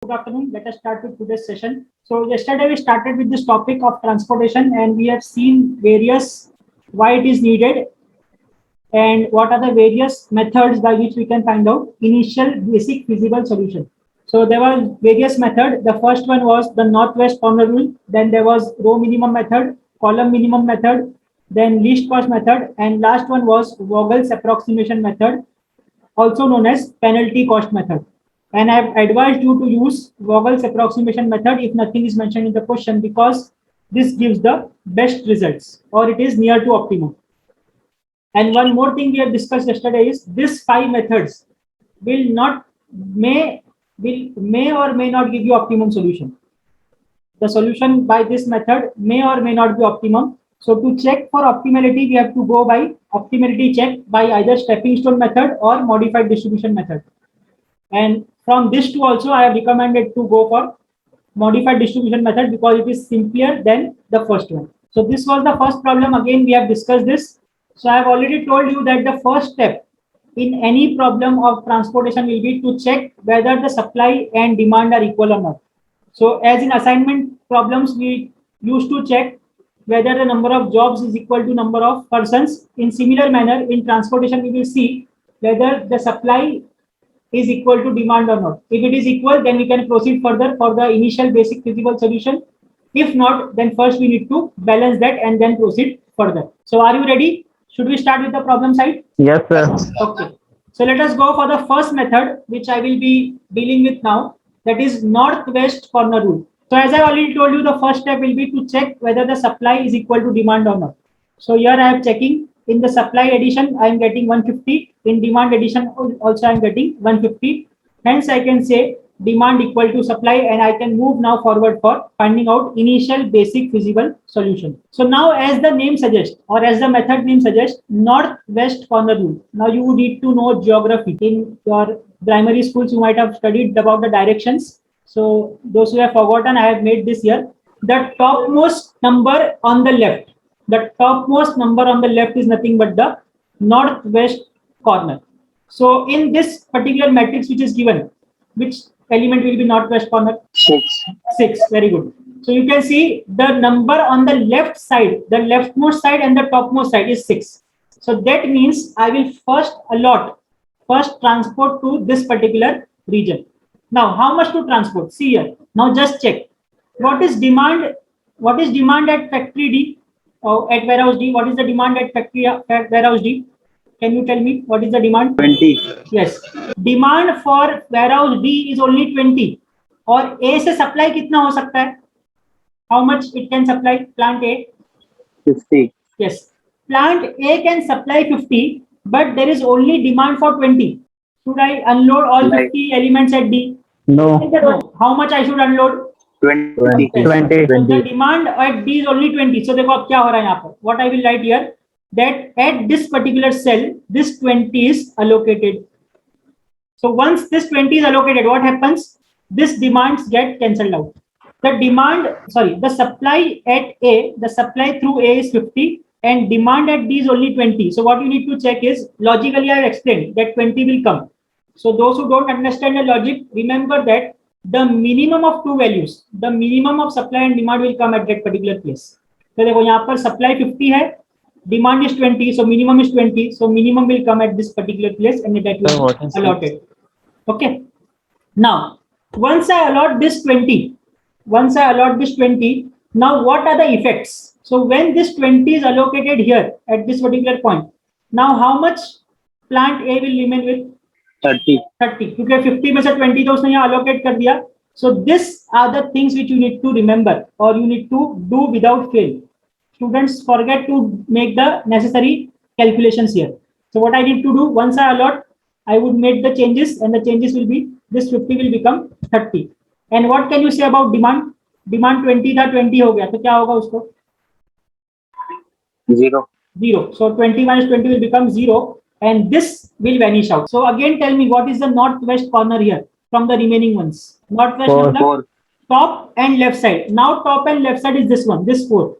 Good afternoon. Let us start with today's session. So yesterday we started with this topic of transportation and we have seen various why it is needed and what are the various methods by which we can find out initial basic feasible solution. So there were various methods. The first one was the northwest corner rule. Then there was row minimum method, column minimum method, then least cost method, and last one was Vogel's approximation method, also known as penalty cost method. And I've advised you to use Vogel's approximation method if nothing is mentioned in the question, because this gives the best results or it is near to optimum. And one more thing we have discussed yesterday is these five methods will not may or may not give you optimum solution. The solution by this method may or may not be optimum. So to check for optimality, we have to go by optimality check by either stepping stone method or modified distribution method. And from this two also, I have recommended to go for modified distribution method because it is simpler than the first one. So this was the first problem. Again, we have discussed this. So I have already told you that the first step in any problem of transportation will be to check whether the supply and demand are equal or not. So as in assignment problems, we used to check whether the number of jobs is equal to number of persons. In similar manner, in transportation, we will see whether the supply is equal to demand or not. If it is equal, then we can proceed further for the initial basic feasible solution. If not, then first we need to balance that and then proceed further. So are you ready? Should we start with the problem side? Yes, sir. Okay. So let us go for the first method, which I will be dealing with now. That is northwest corner rule. So as I already told you, the first step will be to check whether the supply is equal to demand or not. So here I am checking in the supply addition, I am getting 150. In demand addition, also I am getting 150. Hence, I can say demand equal to supply, and I can move now forward for finding out initial basic feasible solution. So now, as the name suggests, or as the method name suggests, northwest corner rule. Now you need to know geography. In your primary schools, you might have studied about the directions. So those who have forgotten, I have made this here. The topmost number on the left, the topmost number on the left is nothing but the northwest corner. So in this particular matrix which is given, which element will be northwest corner? 6. 6. Very good. So you can see the number on the left side, the leftmost side and the topmost side is 6. So that means I will first transport to this particular region. Now, how much to transport? See here. Now just check. What is demand? What is demand at factory D? At warehouse D? What is the demand at factory warehouse D? Can you tell me what is the demand? 20. Yes. Demand for warehouse D is only 20. और A से supply कितना हो सकता है? How much it can supply? Plant A? 50. Yes. Plant A can supply 50, but there is only demand for 20. Should I unload all 50 elements at D? No. No. How much I should unload? 20. Yes. 20. So the demand at D is only 20. So देखो अब क्या हो रहा है यहाँ पर? What I will write here, that at this particular cell, this 20 is allocated. So once this 20 is allocated, what happens? This demands get cancelled out. The supply at A, the supply through A is 50 and demand at D is only 20. So what you need to check is, logically I have explained that 20 will come. So those who don't understand the logic, remember that the minimum of two values, the minimum of supply and demand will come at that particular place. So देखो यहाँ पर supply 50 है, demand is 20, so minimum is 20, so minimum will come at this particular place and that will be allotted. Okay. Now, once I allot this 20, now what are the effects? So when this 20 is allocated here at this particular point, now how much plant A will remain with? 30. 30. क्योंकि 50 में से 20 तो उसने यहाँ allocate कर दिया. So these are the things which you need to remember or you need to do without fail. Students forget to make the necessary calculations here. So what I need to do, once I allot, I would make the changes and the changes will be, this 50 will become 30. And what can you say about demand? Demand 20 था, 20 हो गया, तो क्या होगा उसको? 0. 0. So 20 minus 20 will become 0 and this will vanish out. So again tell me what is the northwest corner here from the remaining ones? Northwest 4. Top and left side. Now top and left side is this one, this 4.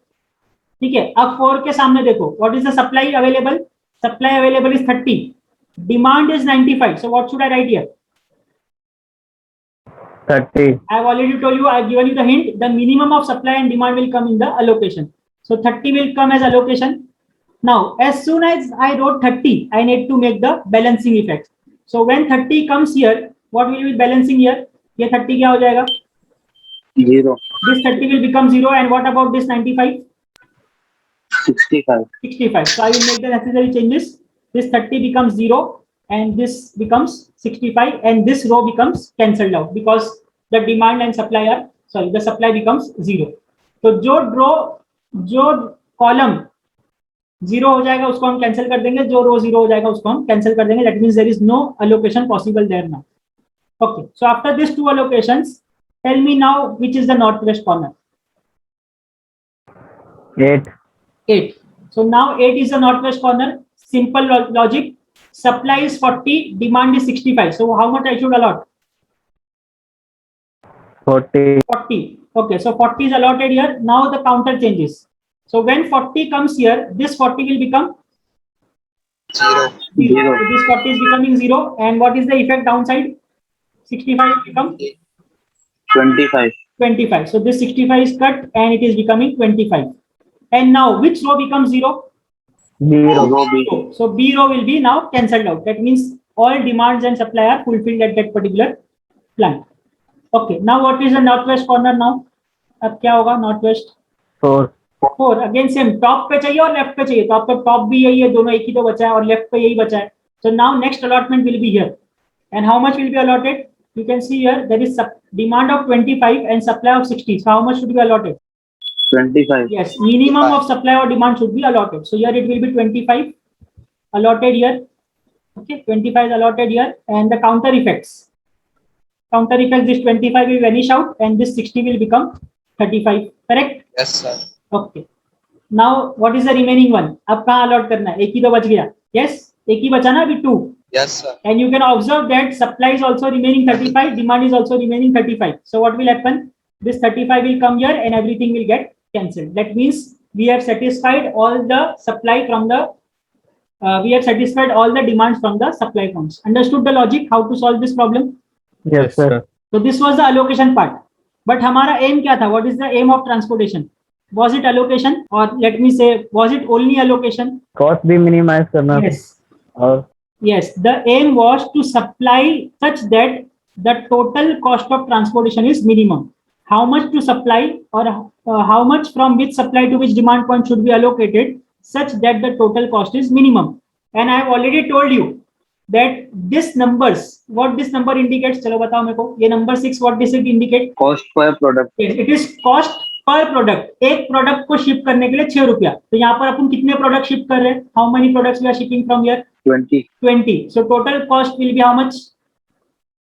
ठीक है, अब 4 के सामने देखो, what is the supply available? Supply available is 30. Demand is 95. So what should I write here? 30. I've already told you, I've given you the hint, the minimum of supply and demand will come in the allocation. So 30 will come as allocation. Now, as soon as I wrote 30, I need to make the balancing effect. So when 30 comes here, what will be balancing here? ये 30 क्या हो जाएगा? 0. This 30 will become 0, and what about this 95? 65. 65. So I will make the necessary changes. This 30 becomes 0, and this becomes 65, and this row becomes cancelled out because the demand and supply are, sorry, the supply becomes 0. तो जो column 0 हो जाएगा उसको हम cancel कर देंगे, जो रो 0 हो जाएगा उसको हम कैंसिल कर देंगे. That means there is no allocation possible there now. Okay, so after these two allocations, tell me now which is the northwest corner. 8. 8. So now 8 is the northwest corner. Simple logic. Supply is 40, demand is 65. So how much I should allot? 40. 40. Okay, so 40 is allotted here. Now the counter changes. So when 40 comes here, this 40 will become 0. 0. So this 40 is becoming 0. And what is the effect downside? 65 will become 25. 25. So this 65 is cut and it is becoming 25. And now which row becomes 0? 0. Row B. So B row will be now cancelled out. That means all demands and supply are fulfilled at that particular plant. Okay, now what is the northwest corner now? अब क्या होगा northwest? 4. 4. Again same, top पे चाहिए और left पे चाहिए. तो आपका top भी यही है, दोनों एक ही तो बचा है, और left पे यही बचा है. So now next allotment will be here. And how much will be allotted? You can see here there is demand of 25 and supply of 60. So how much should be allotted? 25. Yes, minimum of supply or demand should be allotted. So here it will be 25 allotted here. Okay, 25 is allotted here, and the counter effects. Counter effects, this 25 will vanish out and this 60 will become 35. Correct? Yes, sir. Okay. Now what is the remaining one? अब कहाँ allot करना है? एक ही तो बच गया. Yes, एक ही बचा ना अभी 2. Yes, sir. And you can observe that supply is also remaining 35, demand is also remaining 35. So what will happen? This 35 will come here and everything will get cancelled. That means we have satisfied all the supply from the, we have satisfied all the demands from the supply firms. Understood the logic how to solve this problem? Yes, sir. So this was the allocation part. But हमारा aim क्या था? What is the aim of transportation? Was it allocation, or let me say, was it only allocation? Cost भी minimize करना. Yes. और Yes, the aim was to supply such that the total cost of transportation is minimum. How much to supply, or how much from which supply to which demand point should be allocated such that the total cost is minimum. And I have already told you that this numbers, what this number indicates, चलो बताओ मेरे को, ये number 6 what does it indicate? cost per product. Yes, it is cost per product. एक product को ship करने के लिए 6 रुपया. तो यहाँ पर अपन कितने प्रोडक्ट शिप कर रहे हैं? How many products we are shipping from here? 20. 20. So total cost will be how much?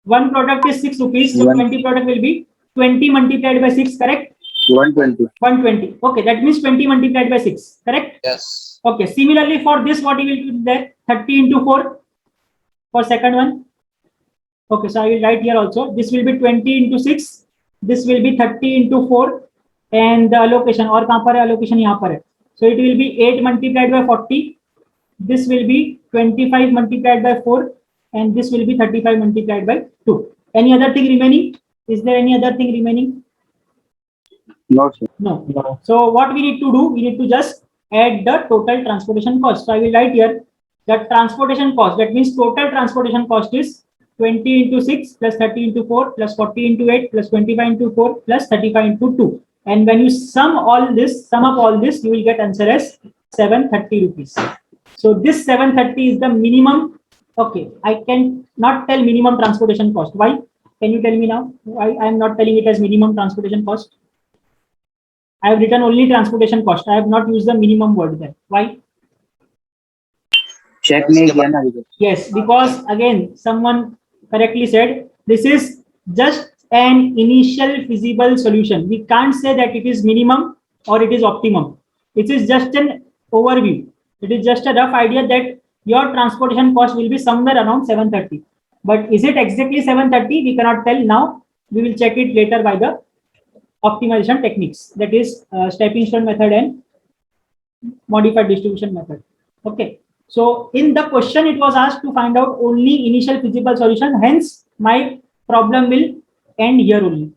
One product is 6 rupees. So 20 product will be 20 multiplied by 6, correct? 120. 120. Okay, that means 20 multiplied by 6, correct? Yes. Okay, similarly for this, what will be there? 30 into 4 for second one. Okay, so I will write here also. This will be 20 into 6. This will be 30 into 4. And the allocation, और कहाँ पर है allocation? यहाँ पर है. So it will be 8 multiplied by 40. This will be 25 multiplied by 4. And this will be 35 multiplied by 2. Any other thing remaining? Is there any other thing remaining? No, sir. No. No. So what we need to do, we need to just add the total transportation cost. So I will write here that transportation cost, that means total transportation cost is 20 into 6 plus 30 into 4 plus 40 into 8 plus 25 into 4 plus 35 into 2. And when you sum up all this, you will get answer as 730 rupees. So this 730 is the minimum. Okay, I can not tell minimum transportation cost. Why? Can you tell me now? Why I am not telling it as minimum transportation cost? I have written only transportation cost. I have not used the minimum word there. Why? Check नहीं किया ना अभी. Yes, because again, someone correctly said this is just an initial feasible solution. We can't say that it is minimum or it is optimum. It is just an overview. It is just a rough idea that your transportation cost will be somewhere around 730. But is it exactly 730? We cannot tell now. We will check it later by the optimization techniques. That is stepping stone method and modified distribution method. Okay. So in the question, it was asked to find out only initial feasible solution. Hence, my problem will end here only.